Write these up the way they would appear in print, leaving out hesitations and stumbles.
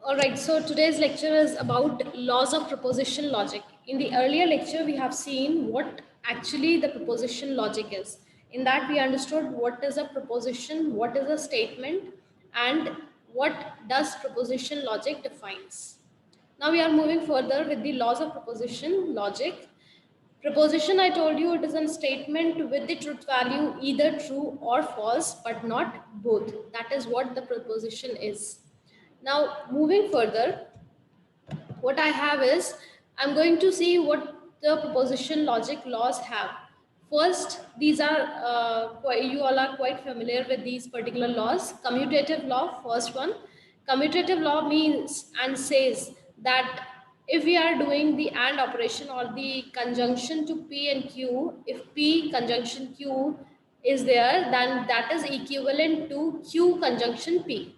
All right, so today's lecture is about laws of proposition logic. In the earlier lecture, we have seen what actually the proposition logic is. In that, we understood what is a proposition, what is a statement, and what does proposition logic defines. Now we are moving further with the laws of proposition logic. Proposition, I told you, it is a statement with the truth value either true or false, but not both. That is what the proposition is. Now, moving further, what I have is I'm going to see what the proposition logic laws have. First, these are you all are quite familiar with these particular laws. Commutative law, first one. Commutative law means and says that if we are doing the AND operation or the conjunction to P and Q, if P conjunction Q is there, then that is equivalent to Q conjunction P,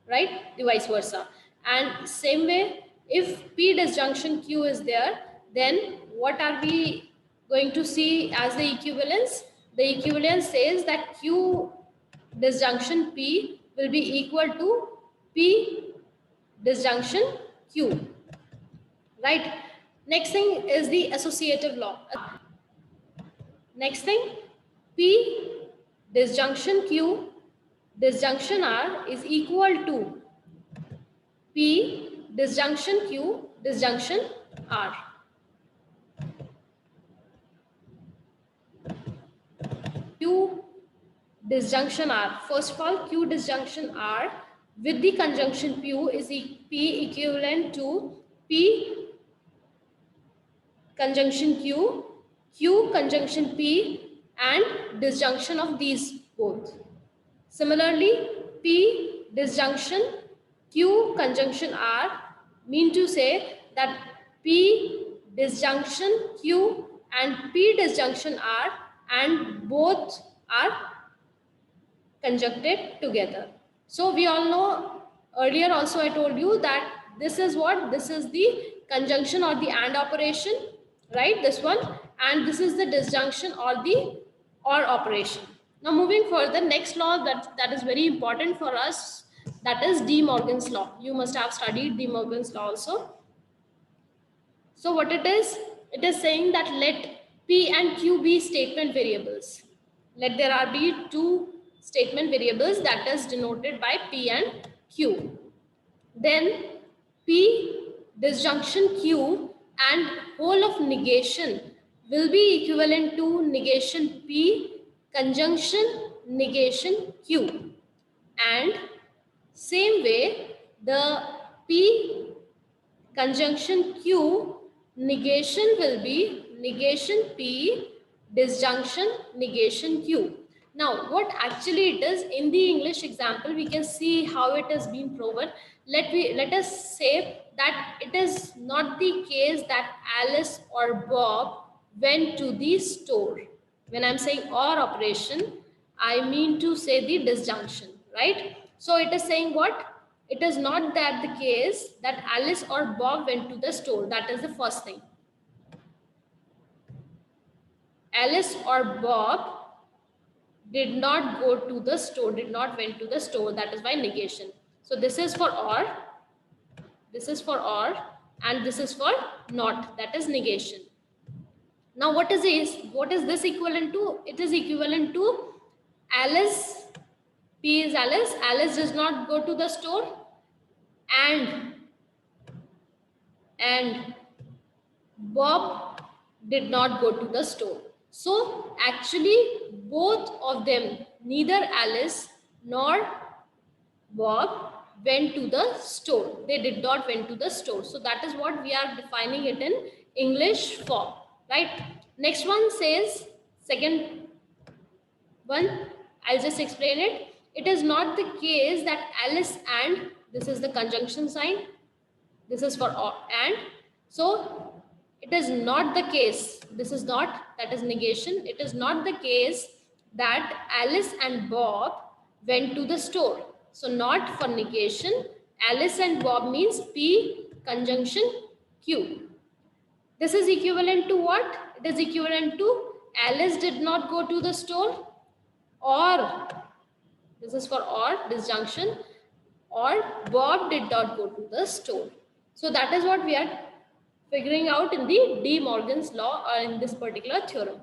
right? The vice versa. And same way, if P disjunction Q is there, then what are we going to see as the equivalence? The equivalence says that Q disjunction P will be equal to P disjunction Q, right? Next thing is the associative law. Next thing, P disjunction Q disjunction R is equal to P disjunction Q disjunction R. Q disjunction R. First of all, Q disjunction R with the conjunction P is P equivalent to P conjunction Q, Q conjunction P, and disjunction of these both. Similarly, P disjunction Q conjunction R mean to say that P disjunction Q and P disjunction R and both are conjuncted together. So we all know, earlier also I told you that this is what? This is the conjunction or the AND operation, right? This one. And this is the disjunction or the OR operation. Now moving further, next law that is very important for us, that is De Morgan's law. You must have studied De Morgan's law also. So what it is saying that let P and Q be statement variables. Let there be two statement variables that is denoted by P and Q. Then P disjunction Q and whole of negation will be equivalent to negation P conjunction negation Q. And same way, the P conjunction Q negation will be negation P disjunction negation Q. Now, what actually it is, in the English example, we can see how it has been proven. Let us say that it is not the case that Alice or Bob went to the store. When I'm saying OR operation, I mean to say the disjunction, right? So it is saying what? It is not that the case that Alice or Bob went to the store. That is the first thing. Alice or Bob did not go to the store, did not went to the store. That is by negation. So this is for OR, this is for OR, and this is for not. That is negation. Now what is this equivalent to? It is equivalent to Alice, P is Alice. Alice does not go to the store, and Bob did not go to the store. So actually both of them, neither Alice nor Bob went to the store. They did not went to the store. So that is what we are defining it in English form, right? Next one says, second one, I'll just explain it. It is not the case that Alice and, this is the conjunction sign, this is for and. So it is not the case, this is not, that is negation. It is not the case that Alice and Bob went to the store. So not for negation. Alice and Bob means P conjunction Q. This is equivalent to what? It is equivalent to Alice did not go to the store, or this is for or disjunction, or Bob did not go to the store. So that is what we are figuring out in the De Morgan's law or in this particular theorem.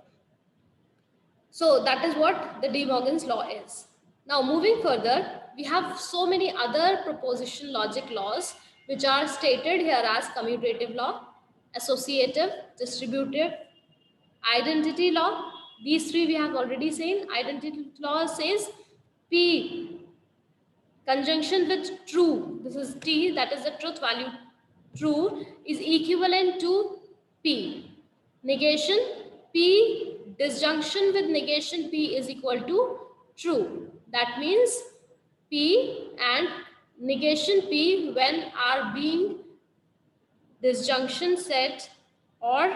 So that is what the De Morgan's law is. Now moving further, we have so many other proposition logic laws which are stated here as commutative law, associative, distributive, identity law. These three we have already seen. Identity law says P conjunction with true, this is T, that is the truth value true, is equivalent to P. Negation P, disjunction with negation P is equal to true. That means P and negation P when are being disjunction set or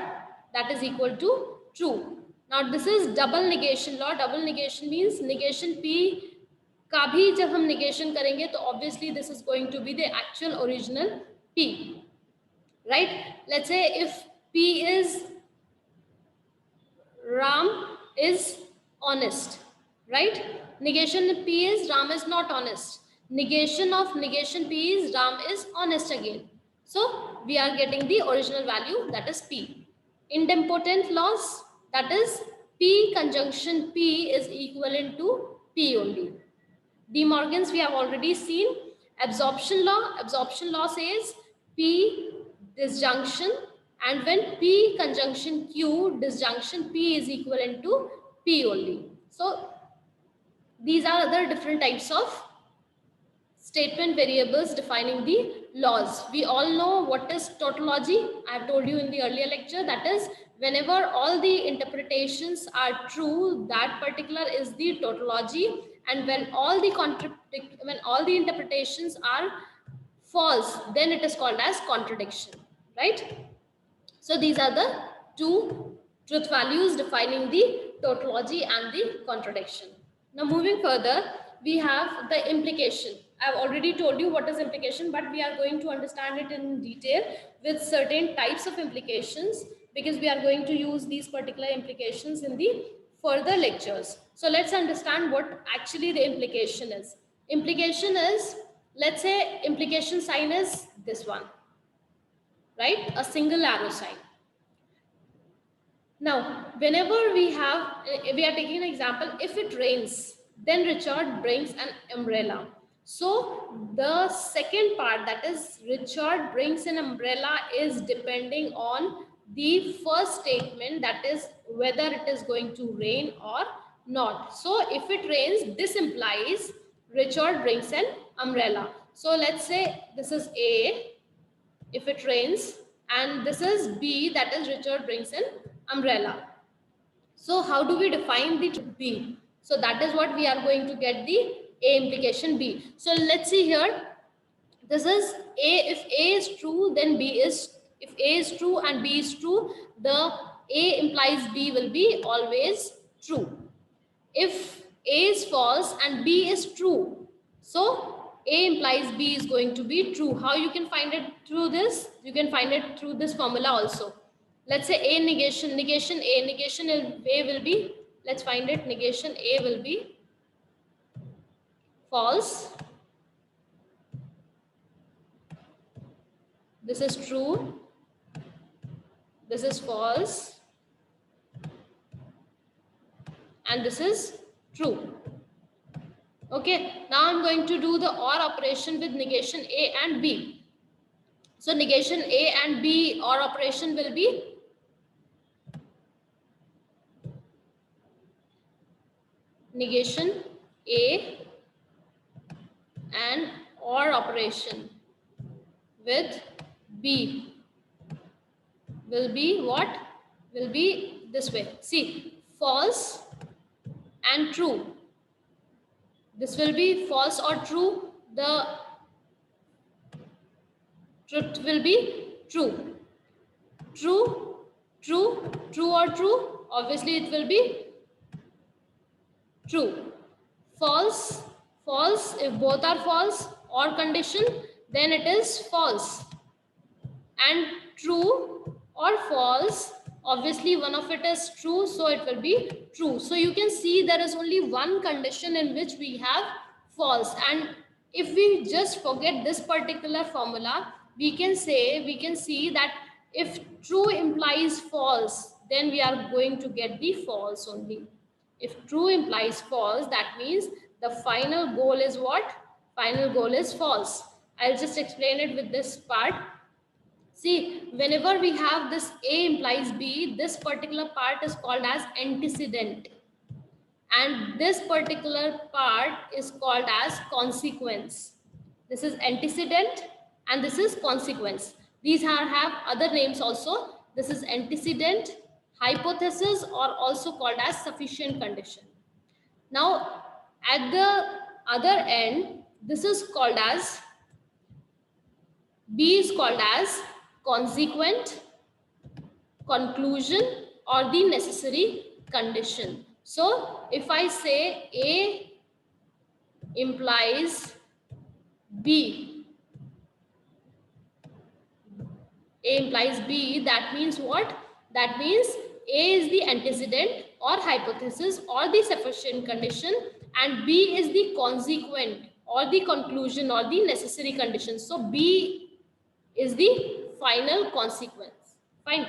that is equal to true. Now this is double negation law. Double negation means negation P का भी जब हम negation करेंगे तो obviously this is going to be the actual original P, right? Let's say if P is Ram is honest, right? Negation P is Ram is not honest. Negation of negation P is Ram is honest again. So we are getting the original value, that is P. Idempotent laws, that is P conjunction P is equivalent to P only. De Morgan's we have already seen. Absorption law says P disjunction, and when P conjunction Q disjunction P is equivalent to P only. So these are other different types of statement variables defining the laws. We all know what is tautology. I have told you in the earlier lecture, that is whenever all the interpretations are true, that particular is the tautology, and when all the interpretations are false, then it is called as contradiction, right? So these are the two truth values defining the tautology and the contradiction. Now moving further, we have the implication. I have already told you what is implication, but we are going to understand it in detail with certain types of implications, because we are going to use these particular implications in the further lectures. So let's understand what actually the implication is. Implication is, let's say implication sign is this one, right? A single arrow sign. Now, whenever we are taking an example, if it rains, then Richard brings an umbrella. So the second part, that is Richard brings an umbrella, is depending on the first statement, that is whether it is going to rain or not. So if it rains, this implies Richard brings an umbrella. So let's say this is A, if it rains, and this is B, that is Richard brings an umbrella. So how do we define the B? So that is what we are going to get the A implication B. So let's see here. This is A. If A is true, then B is, if A is true and B is true, the A implies B will be always true. If A is false and B is true, so A implies B is going to be true. How you can find it through this? You can find it through this formula also. Let's say A negation A, negation A will be, let's find it, negation A will be false. This is true. This is false. And this is true. Okay, now I'm going to do the OR operation with negation A and B. So negation A and B OR operation will be negation A and OR operation with B will be what? Will be this way. See, false and true. This will be false or true. The truth will be true. True, true, true or true. Obviously, it will be true. False, false. If both are false or condition, then it is false. And true or false, obviously one of it is true, so it will be true. So you can see there is only one condition in which we have false, and if we just forget this particular formula, we can see that if true implies false, then we are going to get the false only. If true implies false, that means the final goal is what? Final goal is false. I'll just explain it with this part. See, whenever we have this A implies B, this particular part is called as antecedent. And this particular part is called as consequence. This is antecedent and this is consequence. These have other names also. This is antecedent, hypothesis, or also called as sufficient condition. Now, at the other end, this is called as, B is called as consequent, conclusion, or the necessary condition. So if I say A implies B, A implies B, that means what? That means A is the antecedent or hypothesis or the sufficient condition, and B is the consequent or the conclusion or the necessary condition. So B is the final consequence. Fine.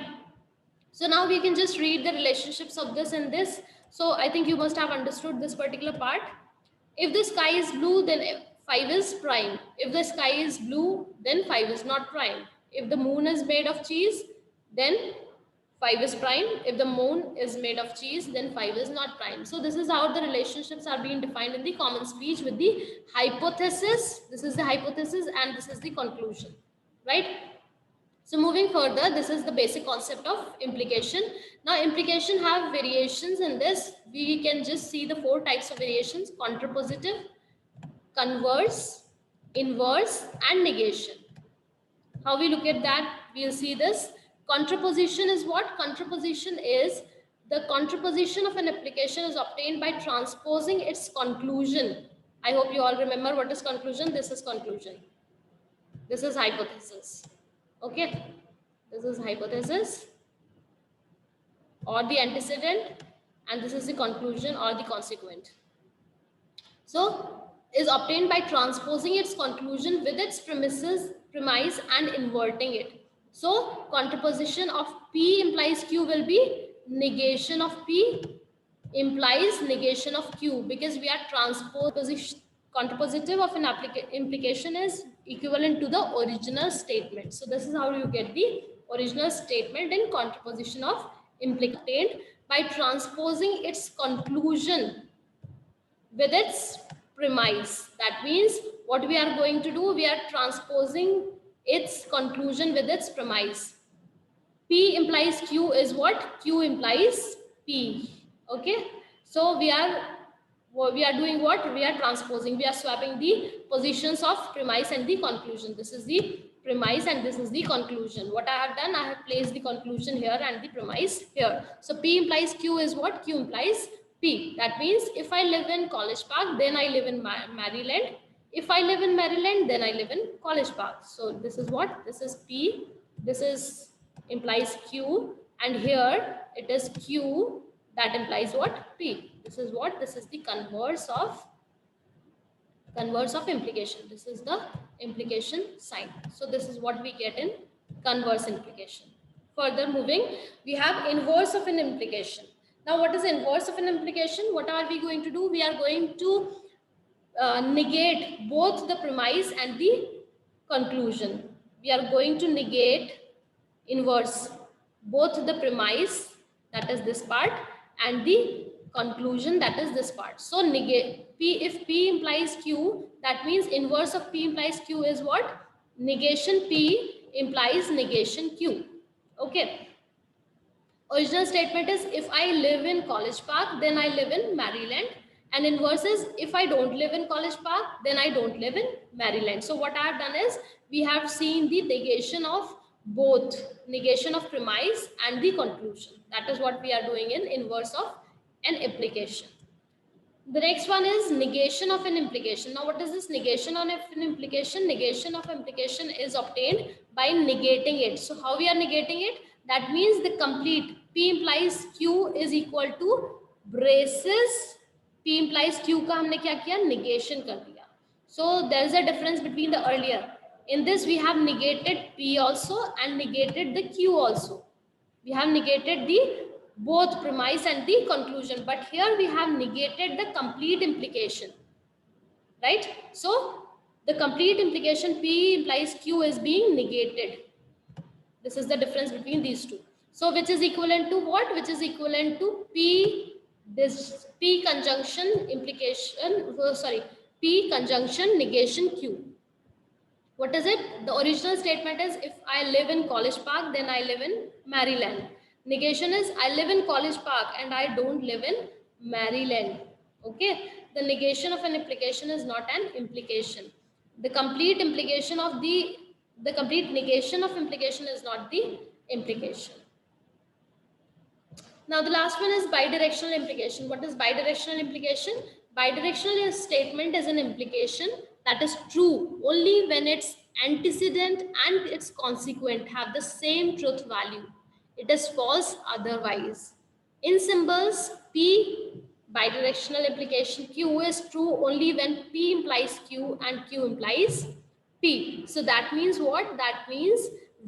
So now we can just read the relationships of this and this. So I think you must have understood this particular part. If the sky is blue, then 5 is prime. If the sky is blue, then 5 is not prime. If the moon is made of cheese, then 5 is prime. If the moon is made of cheese, then 5 is not prime. So this is how the relationships are being defined in the common speech with the hypothesis. This is the hypothesis and this is the conclusion, right? So moving further, this is the basic concept of implication. Now implication have variations in this. We can just see the 4 types of variations: contrapositive, converse, inverse, and negation. How we look at that? We'll see this. Contraposition is what? Contraposition is the contraposition of an implication is obtained by transposing its conclusion. I hope you all remember what is conclusion. This is conclusion. This is hypothesis. Okay, this is hypothesis or the antecedent, and this is the conclusion or the consequent. So is obtained by transposing its conclusion with its premise and inverting it. So contraposition of P implies Q will be negation of P implies negation of Q, because we are transposition. Contrapositive of an implication is equivalent to the original statement. So this is how you get the original statement in contraposition of implication, by transposing its conclusion with its premise. That means what we are going to do, we are transposing its conclusion with its premise. P implies Q is what? Q implies P. Okay. So we are doing what? We are transposing. We are swapping the positions of premise and the conclusion. This is the premise and this is the conclusion. What I have done, I have placed the conclusion here and the premise here. So P implies Q is what? Q implies P. That means if I live in College Park, then I live in Maryland. If I live in Maryland, then I live in College Park. So this is what? This is P. This is implies Q, and here it is Q that implies what? P. This is what? This is the converse of implication. This is the implication sign. So this is what we get in converse implication. Further moving, we have inverse of an implication. Now what is inverse of an implication? What are we going to do? We are going to negate both the premise and the conclusion. We are going to negate inverse both the premise, that is this part, and the conclusion, that is this part. So negate P. If P implies Q, that means inverse of P implies Q is what? Negation P implies negation Q. Okay. Original statement is if I live in College Park, then I live in Maryland. And inverse is if I don't live in College Park, then I don't live in Maryland. So what I have done is we have seen the negation of both, negation of premise and the conclusion. That is what we are doing in inverse of an implication. The next one is negation of an implication. Now what is this negation of an implication? Negation of implication is obtained by negating it. So how we are negating it? That means the complete P implies Q is equal to braces P implies Q का हमने क्या किया? Negation कर दिया. So there is a difference between the earlier. In this we have negated P also and negated the Q also. We have negated the both premise and the conclusion, but here we have negated the complete implication, right? So the complete implication P implies Q is being negated. This is the difference between these two. So which is equivalent to what? Which is equivalent to P conjunction implication, P conjunction negation Q. What is it? The original statement is if I live in College Park, then I live in Maryland. Negation is I live in College Park and I don't live in Maryland. Okay. The negation of an implication is not an implication. The complete implication of the complete negation of implication is not the implication. Now the last one is bidirectional implication. What is bidirectional implication? Bidirectional statement is an implication that is true only when its antecedent and its consequent have the same truth value. It is false otherwise. In symbols, P bidirectional implication Q is true only when P implies Q and Q implies P. So that means what? That means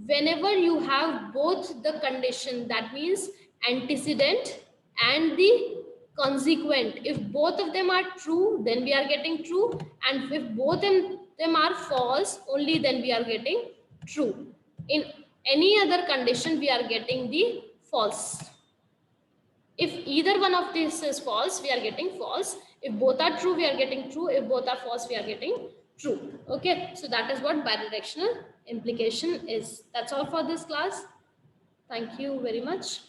whenever you have both the condition, that means antecedent and the consequent, if both of them are true, then we are getting true, and if both of them are false, only then we are getting true. In any other condition, we are getting the false. If either one of these is false, we are getting false. If both are true, we are getting true. If both are false, we are getting true. Okay, so that is what bidirectional implication is. That's all for this class. Thank you very much.